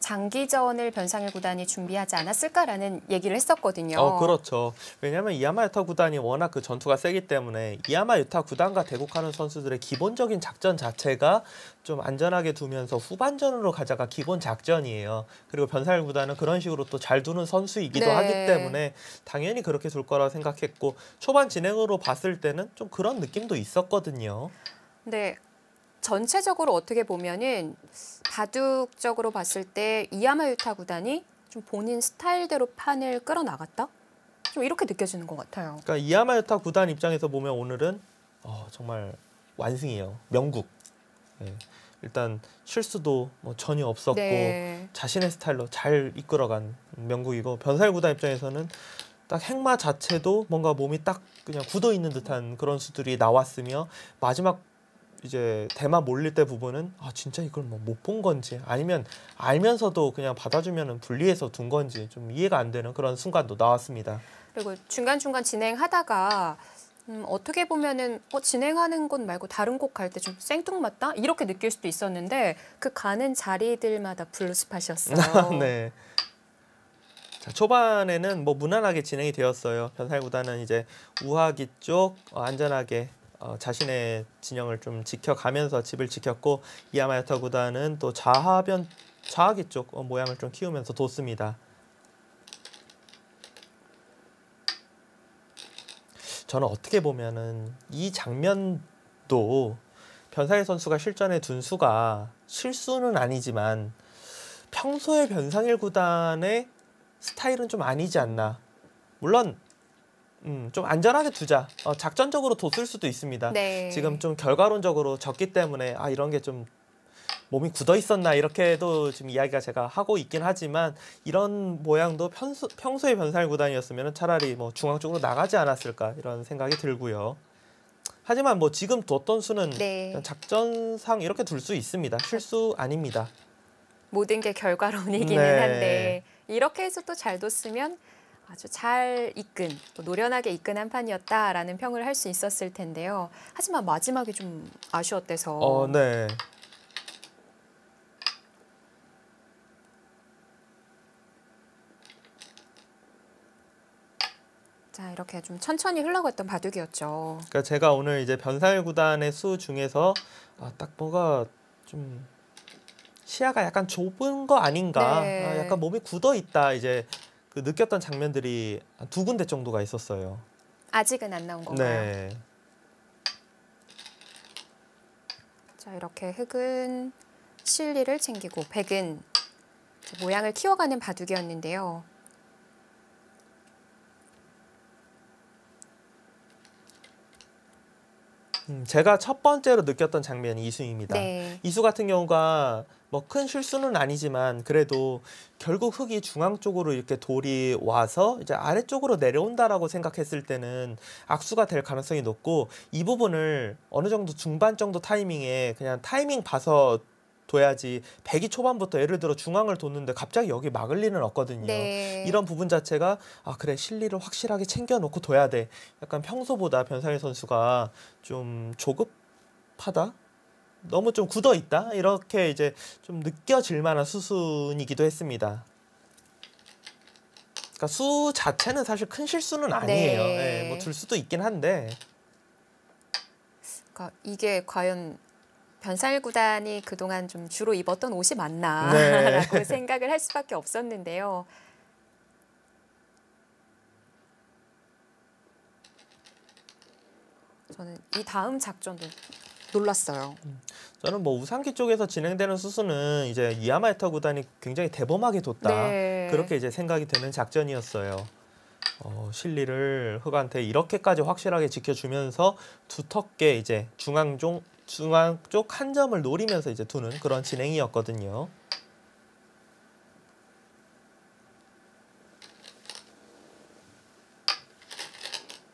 장기전을 변상일 구단이 준비하지 않았을까라는 얘기를 했었거든요. 그렇죠. 왜냐하면 이하마 유타 구단이 워낙 그 전투가 세기 때문에 이하마 유타 구단과 대국하는 선수들의 기본적인 작전 자체가 좀 안전하게 두면서 후반전으로 가자가 기본 작전이에요. 그리고 변상일 구단은 그런 식으로 또 잘 두는 선수이기도 네. 하기 때문에 당연히 그렇게 둘 거라고 생각했고 초반 진행으로 봤을 때는 좀 그런 느낌도 있었거든요. 네. 전체적으로 어떻게 보면은 바둑적으로 봤을 때 이하마 유타 구단이 좀 본인 스타일대로 판을 끌어나갔다? 좀 이렇게 느껴지는 것 같아요. 그러니까 이하마 유타 구단 입장에서 보면 오늘은 정말 완승이에요. 명국. 네. 일단 실수도 뭐 전혀 없었고 네. 자신의 스타일로 잘 이끌어간 명국이고 변사일 구단 입장에서는 딱 행마 자체도 뭔가 몸이 딱 그냥 굳어 있는 듯한 그런 수들이 나왔으며 마지막 이제 대만 몰릴 때 부분은 진짜 이걸 뭐 못 본 건지 아니면 알면서도 그냥 받아주면은 분리해서 둔 건지 좀 이해가 안 되는 그런 순간도 나왔습니다. 그리고 중간중간 진행하다가 어떻게 보면은 진행하는 곳 말고 다른 곳 갈 때 좀 생뚱맞다? 이렇게 느낄 수도 있었는데 그 가는 자리들마다 블루스팟이었어요. 네. 자, 초반에는 뭐 무난하게 진행이 되었어요. 변사일 구단은 이제 우하기 쪽 안전하게 자신의 진영을 좀 지켜가면서 집을 지켰고 이하마 유타 구단은 또 좌하기 쪽 모양을 좀 키우면서 뒀습니다. 저는 어떻게 보면은 이 장면도 변상일 선수가 실전에 둔 수가 실수는 아니지만 평소에 변상일 구단의 스타일은 좀 아니지 않나. 물론 좀 안전하게 두자. 작전적으로 뒀을 수도 있습니다. 네. 지금 좀 결과론적으로 졌기 때문에 이런 게 좀 몸이 굳어 있었나 이렇게도 지금 이야기가 제가 하고 있긴 하지만 이런 모양도 평소의 변상일 구단이었으면 차라리 뭐 중앙 쪽으로 나가지 않았을까 이런 생각이 들고요. 하지만 뭐 지금 뒀던 수는 네. 작전상 이렇게 둘 수 있습니다. 실수 아닙니다. 모든 게 결과론이기는 네. 한데 이렇게 해서 또 잘 뒀으면 아주 잘 이끈, 노련하게 이끈 한 판이었다라는 평을 할 수 있었을 텐데요. 하지만 마지막이 좀 아쉬웠대서. 네. 자, 이렇게 좀 천천히 흘러갔던 바둑이었죠. 그러니까 제가 오늘 이제 변상일 구단의 수 중에서 딱 뭐가 좀 시야가 약간 좁은 거 아닌가, 네. 약간 몸이 굳어 있다 이제 그 느꼈던 장면들이 두 군데 정도가 있었어요. 아직은 안 나온 건가요? 네. 자, 이렇게 흑은 실리를 챙기고 백은 모양을 키워가는 바둑이었는데요. 제가 첫 번째로 느꼈던 장면이 이수입니다. 네. 이수 같은 경우가 뭐 큰 실수는 아니지만 그래도 결국 흑이 중앙 쪽으로 이렇게 돌이 와서 이제 아래쪽으로 내려온다라고 생각했을 때는 악수가 될 가능성이 높고 이 부분을 어느 정도 중반 정도 타이밍에 그냥 타이밍 봐서 둬야지 백이 초반부터 예를 들어 중앙을 뒀는데 갑자기 여기 막을 리는 없거든요. 네. 이런 부분 자체가 그래 실리를 확실하게 챙겨놓고 둬야 돼. 약간 평소보다 변상일 선수가 좀 조급하다? 너무 좀 굳어 있다? 이렇게 이제 좀 느껴질 만한 수순이기도 했습니다. 그러니까 수 자체는 사실 큰 실수는 아니에요. 네. 뭐 줄 수도 있긴 한데. 그러니까 이게 과연 변상일 구단이 그동안 좀 주로 입었던 옷이 맞나라고 네. 생각을 할 수밖에 없었는데요. 저는 이 다음 작전도 놀랐어요. 저는 뭐 우상기 쪽에서 진행되는 수수는 이제 이하마 유타 구단이 굉장히 대범하게 뒀다. 네. 그렇게 이제 생각이 되는 작전이었어요. 실리를 흑한테 이렇게까지 확실하게 지켜주면서 두텁게 이제 중앙 쪽 한 점을 노리면서 이제 두는 그런 진행이었거든요.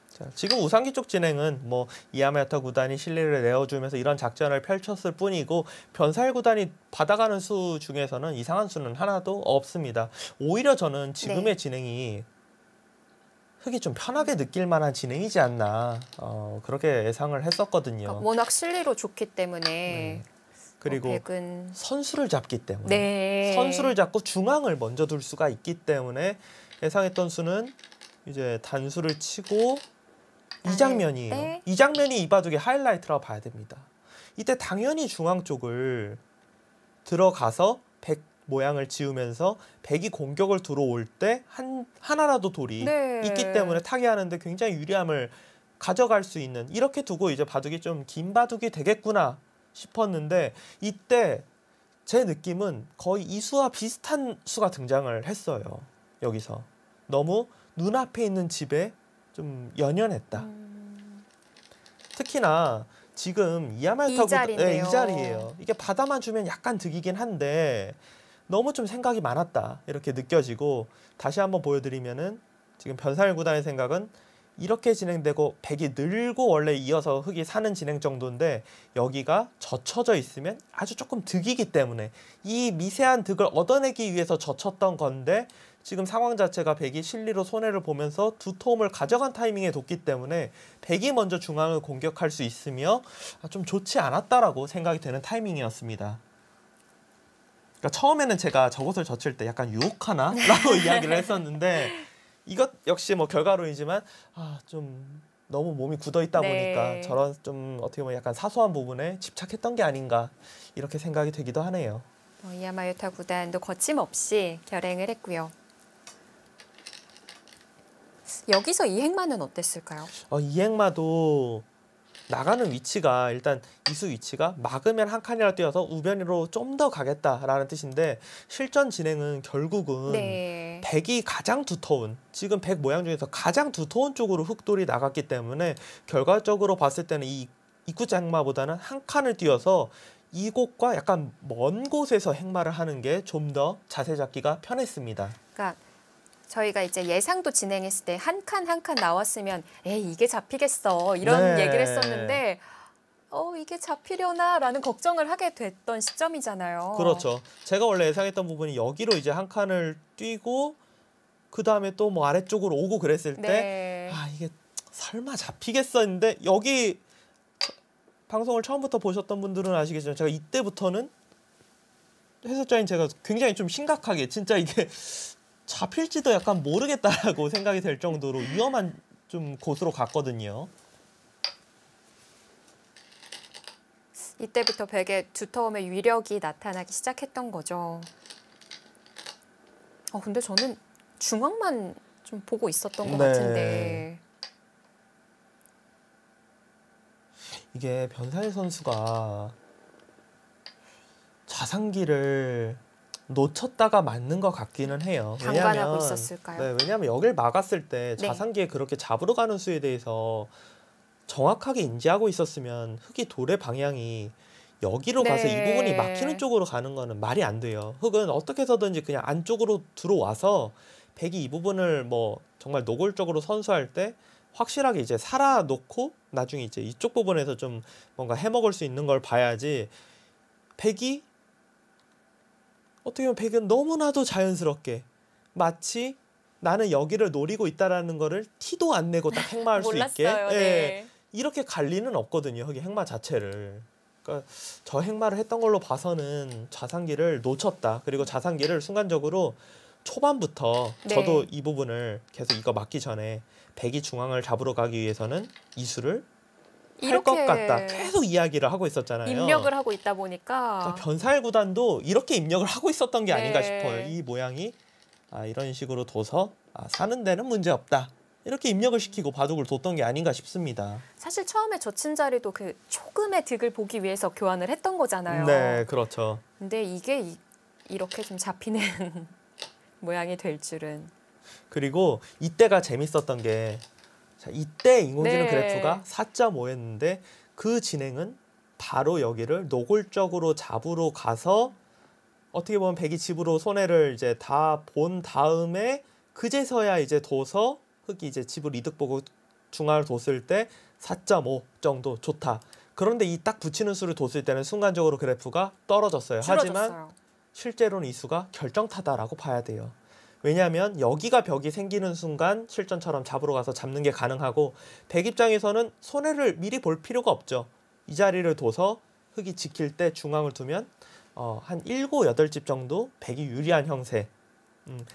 자, 지금 우상기 쪽 진행은 뭐 이하마 유타 구단이 실리를 내어주면서 이런 작전을 펼쳤을 뿐이고 변사일 구단이 받아가는 수 중에서는 이상한 수는 하나도 없습니다. 오히려 저는 지금의 진행이 흑이 좀 편하게 느낄 만한 진행이지 않나 그렇게 예상을 했었거든요. 그러니까 워낙 실리로 좋기 때문에 그리고 백은 선수를 잡기 때문에 네. 선수를 잡고 중앙을 먼저 둘 수가 있기 때문에 예상했던 수는 이제 단수를 치고 이 장면이에요. 때? 이 장면이 이 바둑의 하이라이트라고 봐야 됩니다. 이때 당연히 중앙 쪽을 들어가서 백 모양을 지으면서 백이 공격을 들어올 때 하나라도 돌이 네. 있기 때문에 타개하는데 굉장히 유리함을 가져갈 수 있는, 이렇게 두고 이제 바둑이 좀 긴 바둑이 되겠구나 싶었는데 이때 제 느낌은 거의 이 수와 비슷한 수가 등장을 했어요. 여기서 너무 눈앞에 있는 집에 좀 연연했다. 특히나 지금 이야말타 이 자리인데요. 이 자리예요. 이게 바다만 주면 약간 득이긴 한데 너무 좀 생각이 많았다 이렇게 느껴지고, 다시 한번 보여드리면은 지금 변상일 구단의 생각은 이렇게 진행되고 백이 늘고 원래 이어서 흑이 사는 진행 정도인데 여기가 젖혀져 있으면 아주 조금 득이기 때문에 이 미세한 득을 얻어내기 위해서 젖혔던 건데, 지금 상황 자체가 백이 실리로 손해를 보면서 두터움을 가져간 타이밍에 뒀기 때문에 백이 먼저 중앙을 공격할 수 있으며 좀 좋지 않았다라고 생각이 되는 타이밍이었습니다. 그러니까 처음에는 제가 저것을 젖힐 때 약간 유혹하나라고 이야기를 했었는데 이것 역시 뭐 결과론이지만 좀 너무 몸이 굳어 있다 보니까 네. 저런 좀 어떻게 보면 약간 사소한 부분에 집착했던 게 아닌가 이렇게 생각이 되기도 하네요. 이야마유타 구단도 거침없이 결행을 했고요. 여기서 이 행마는 어땠을까요? 이 행마도 나가는 위치가 일단 이수 위치가 막으면 한 칸이라도 뛰어서 우변으로 좀 더 가겠다라는 뜻인데, 실전 진행은 결국은 네. 백이 가장 두터운, 지금 백 모양 중에서 가장 두터운 쪽으로 흑돌이 나갔기 때문에 결과적으로 봤을 때는 이 입구자 행마보다는 한 칸을 뛰어서 이곳과 약간 먼 곳에서 행마를 하는 게 좀 더 자세 잡기가 편했습니다. 그러니까 저희가 이제 예상도 진행했을 때 한 칸 한 칸 나왔으면 에이 이게 잡히겠어 이런 네. 얘기를 했었는데 이게 잡히려나라는 걱정을 하게 됐던 시점이잖아요. 그렇죠. 제가 원래 예상했던 부분이 여기로 이제 한 칸을 뛰고 그 다음에 또 뭐 아래쪽으로 오고 그랬을 때 네. 이게 설마 잡히겠어 했는데, 여기 방송을 처음부터 보셨던 분들은 아시겠지만 제가 이때부터는 해설자인 제가 굉장히 좀 심각하게 진짜 이게 잡힐지도 약간 모르겠다라고 생각이 될 정도로 위험한 좀 곳으로 갔거든요. 이때부터 백의 두터움의 위력이 나타나기 시작했던 거죠. 근데 저는 중앙만 좀 보고 있었던 것 네. 같은데. 이게 변상일 선수가 자상기를 놓쳤다가 맞는 것 같기는 해요. 방관하고 있었을까요? 네, 왜냐하면 여길 막았을 때 네. 자상기에 그렇게 잡으러 가는 수에 대해서 정확하게 인지하고 있었으면 흑이 돌의 방향이 여기로 네. 가서 이 부분이 막히는 쪽으로 가는 거는 말이 안 돼요. 흑은 어떻게 해서든지 그냥 안쪽으로 들어와서 백이 이 부분을 뭐 정말 노골적으로 선수할 때 확실하게 이제 살아놓고 나중에 이제 이쪽 부분에서 좀 뭔가 해먹을 수 있는 걸 봐야지, 백이 어떻게 보면 백은 너무나도 자연스럽게 마치 나는 여기를 노리고 있다라는 거를 티도 안 내고 딱 행마할 수 있게 몰랐어요. 네. 이렇게 갈 리는 없거든요. 흑이 행마 자체를. 그러니까 저 행마를 했던 걸로 봐서는 자상기를 놓쳤다. 그리고 자상기를 순간적으로 초반부터 네. 저도 이 부분을 계속 이거 맞기 전에 백이 중앙을 잡으러 가기 위해서는 이수를 할 것 이렇게 같다. 계속 이야기를 하고 있었잖아요. 입력을 하고 있다 보니까 그러니까 변사일 구단도 이렇게 입력을 하고 있었던 게 아닌가 네. 싶어요. 이 모양이 이런 식으로 둬서 사는 데는 문제 없다. 이렇게 입력을 시키고 바둑을 뒀던 게 아닌가 싶습니다. 사실 처음에 젖힌 자리도 그 조금의 득을 보기 위해서 교환을 했던 거잖아요. 네, 그렇죠. 근데 이게 이렇게 좀 잡히는 모양이 될 줄은. 그리고 이때가 재밌었던 게, 자, 이때 인공지능 네. 그래프가 4.5였는데 그 진행은 바로 여기를 노골적으로 잡으러 가서 어떻게 보면 백이 집으로 손해를 이제 다 본 다음에 그제서야 이제 둬서 흑이 이제 집을 이득 보고 중앙을 뒀을 때 4.5 정도 좋다. 그런데 이 딱 붙이는 수를 뒀을 때는 순간적으로 그래프가 떨어졌어요. 하지만 줄어졌어요. 실제로는 이 수가 결정타다라고 봐야 돼요. 왜냐하면 여기가 벽이 생기는 순간 실전처럼 잡으러 가서 잡는 게 가능하고, 백 입장에서는 손해를 미리 볼 필요가 없죠. 이 자리를 둬서 흑이 지킬 때 중앙을 두면 한 7, 8집 정도 백이 유리한 형세.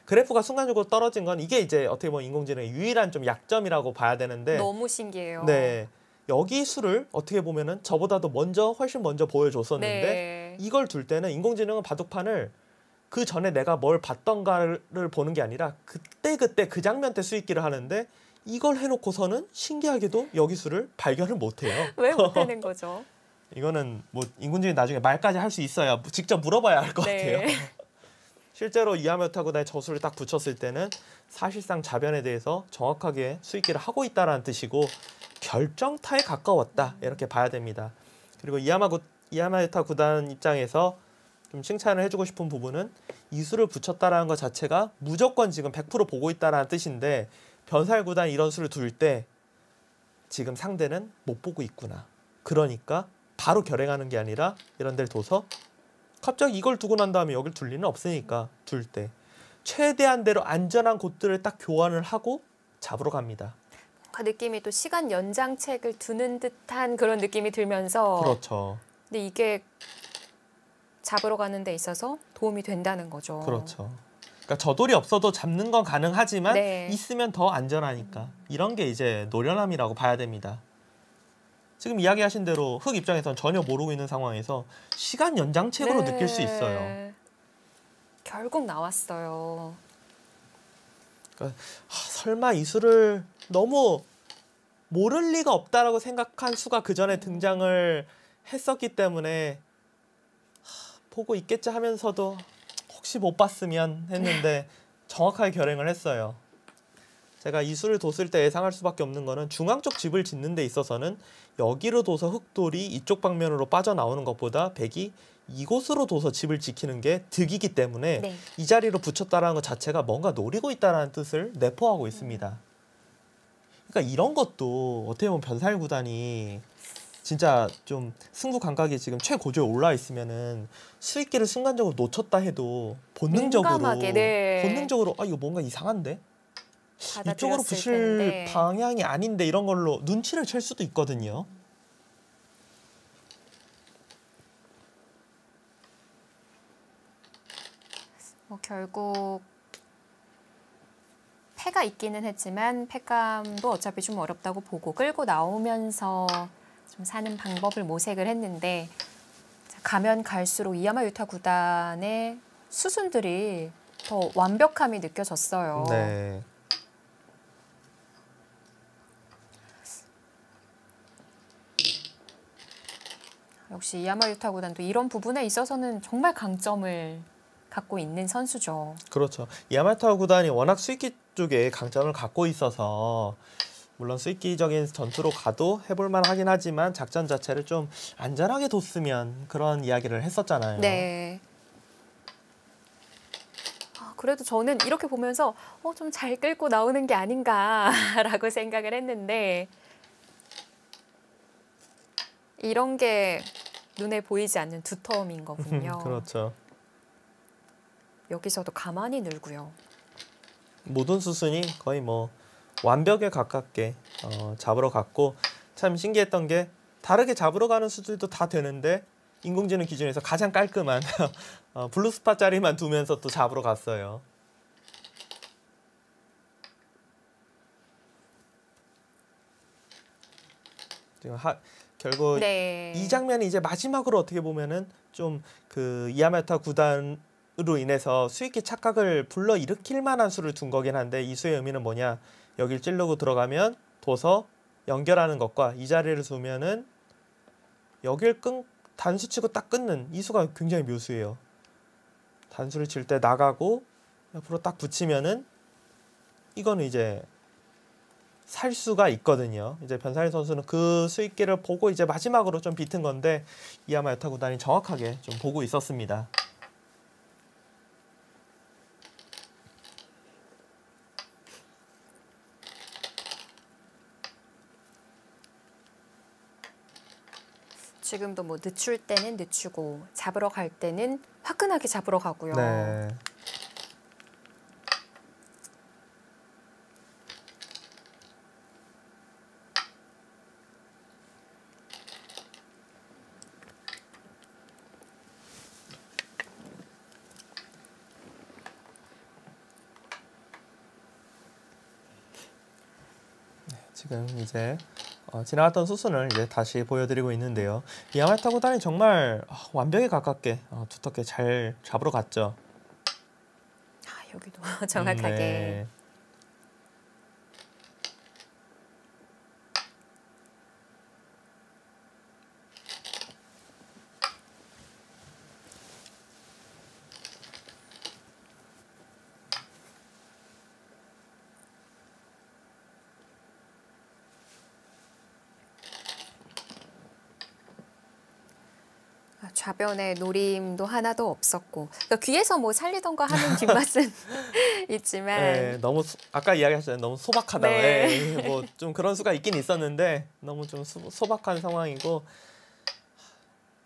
그래프가 순간적으로 떨어진 건 이게 이제 어떻게 보면 인공지능의 유일한 좀 약점이라고 봐야 되는데 너무 신기해요. 네. 여기 수를 어떻게 보면은 저보다도 훨씬 먼저 보여줬었는데 네. 이걸 둘 때는 인공지능은 바둑판을 그 전에 내가 뭘 봤던가를 보는 게 아니라 그때 그 장면 때 수익기를 하는데 이걸 해놓고서는 신기하게도 여기 수를 발견을 못해요. 왜 못하는 거죠? 이거는 뭐 인공지능이 나중에 말까지 할 수 있어야 직접 물어봐야 할 것 네. 같아요. 실제로 이하메타구다의 저수를 딱 붙였을 때는 사실상 자변에 대해서 정확하게 수익기를 하고 있다는 뜻이고 결정타에 가까웠다 이렇게 봐야 됩니다. 그리고 이하메타 구단 입장에서 좀 칭찬을 해주고 싶은 부분은 이 수를 붙였다라는 것 자체가 무조건 지금 100% 보고 있다라는 뜻인데 변살 구단이 이런 수를 둘 때 지금 상대는 못 보고 있구나. 그러니까 바로 결행하는 게 아니라 이런 데를 둬서 갑자기 이걸 두고 난 다음에 여길 둘 리는 없으니까 둘 때 최대한대로 안전한 곳들을 딱 교환을 하고 잡으러 갑니다. 그 느낌이 또 시간 연장책을 두는 듯한 그런 느낌이 들면서 그렇죠. 근데 이게 잡으러 가는 데 있어서 도움이 된다는 거죠. 그렇죠. 그러니까 저돌이 없어도 잡는 건 가능하지만 네. 있으면 더 안전하니까 이런 게 이제 노련함이라고 봐야 됩니다. 지금 이야기하신 대로 흑 입장에서는 전혀 모르고 있는 상황에서 시간 연장책으로 네. 느낄 수 있어요. 결국 나왔어요. 그러니까 설마 이 수를 너무 모를 리가 없다라고 생각한 수가 그 전에 등장을 했었기 때문에 보고 있겠지 하면서도 혹시 못 봤으면 했는데 정확하게 결행을 했어요. 제가 이 수를 뒀을 때 예상할 수밖에 없는 거는 중앙 쪽 집을 짓는 데 있어서는 여기로 둬서 흑돌이 이쪽 방면으로 빠져나오는 것보다 백이 이곳으로 둬서 집을 지키는 게 득이기 때문에 네. 이 자리로 붙였다라는 것 자체가 뭔가 노리고 있다는 뜻을 내포하고 있습니다. 그러니까 이런 것도 어떻게 보면 변살 구단이 진짜 좀 승부 감각이 지금 최고조에 올라 있으면은 수익기를 순간적으로 놓쳤다 해도 본능적으로 민감하게, 네. 본능적으로 이거 뭔가 이상한데 이쪽으로 받아들였을 부실 텐데. 방향이 아닌데 이런 걸로 눈치를 챌 수도 있거든요. 결국 패가 있기는 했지만 패감도 어차피 좀 어렵다고 보고 끌고 나오면서 좀 사는 방법을 모색을 했는데 가면 갈수록 이야마 유타 구단의 수순들이 더 완벽함이 느껴졌어요. 네. 역시 이야마 유타 구단도 이런 부분에 있어서는 정말 강점을 갖고 있는 선수죠. 그렇죠. 야마타 구단이 워낙 수익기 쪽에 강점을 갖고 있어서 물론 수익기적인 전투로 가도 해볼만 하긴 하지만 작전 자체를 좀 안전하게 뒀으면 그런 이야기를 했었잖아요. 네. 그래도 저는 이렇게 보면서 좀 잘 끌고 나오는 게 아닌가라고 생각을 했는데 이런 게 눈에 보이지 않는 두터움인 거군요. 그렇죠. 여기서도 가만히 늘고요. 모든 수순이 거의 뭐 완벽에 가깝게 잡으러 갔고 참 신기했던 게 다르게 잡으러 가는 수들도 다 되는데 인공지능 기준에서 가장 깔끔한 블루스팟짜리만 두면서 또 잡으러 갔어요. 지금 결국 네. 이 장면이 이제 마지막으로 어떻게 보면은 좀 그 이하메타 구단으로 인해서 수익기 착각을 불러일으킬 만한 수를 둔 거긴 한데 이 수의 의미는 뭐냐? 여길 찌르고 들어가면 둬서 연결하는 것과 이 자리를 두면은 여길 단수 치고 딱 끊는 이 수가 굉장히 묘수예요. 단수를 칠 때 나가고 옆으로 딱 붙이면은 이거는 이제 살 수가 있거든요. 이제 변사리 선수는 그 수익기를 보고 이제 마지막으로 좀 비튼 건데 이야마 여타 구단이 정확하게 좀 보고 있었습니다. 지금도 뭐 늦출 때는 늦추고 잡으러 갈 때는 화끈하게 잡으러 가고요. 네. 지금 이제 지나갔던 수순을 이제 다시 보여드리고 있는데요. 이 야마타 구단이 정말 완벽에 가깝게 두텁게 잘 잡으러 갔죠. 아, 여기도 정확하게. 네. 좌변에 노림도 하나도 없었고 그러니까 귀에서 뭐 살리던가 하는 뒷맛은 있지만 네, 너무 아까 이야기하셨잖아요. 너무 소박하다. 네. 뭐 좀 그런 수가 있긴 있었는데 너무 좀 소박한 상황이고.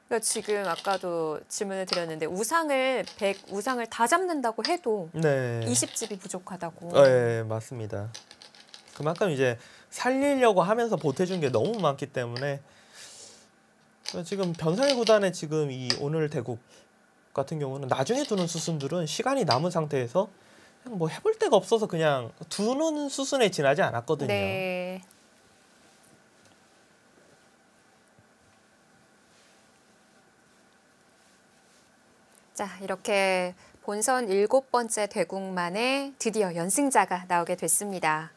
그러니까 지금 아까도 질문을 드렸는데 우상을 다 잡는다고 해도 네. 20집이 부족하다고. 네, 맞습니다. 그만큼 이제 살리려고 하면서 보태준 게 너무 많기 때문에 지금 변상일 구단의 지금 이 오늘 대국 같은 경우는 나중에 두는 수순들은 시간이 남은 상태에서 그냥 뭐 해볼 데가 없어서 그냥 두는 수순에 지나지 않았거든요. 네. 자, 이렇게 본선 7번째 대국 만에 드디어 연승자가 나오게 됐습니다.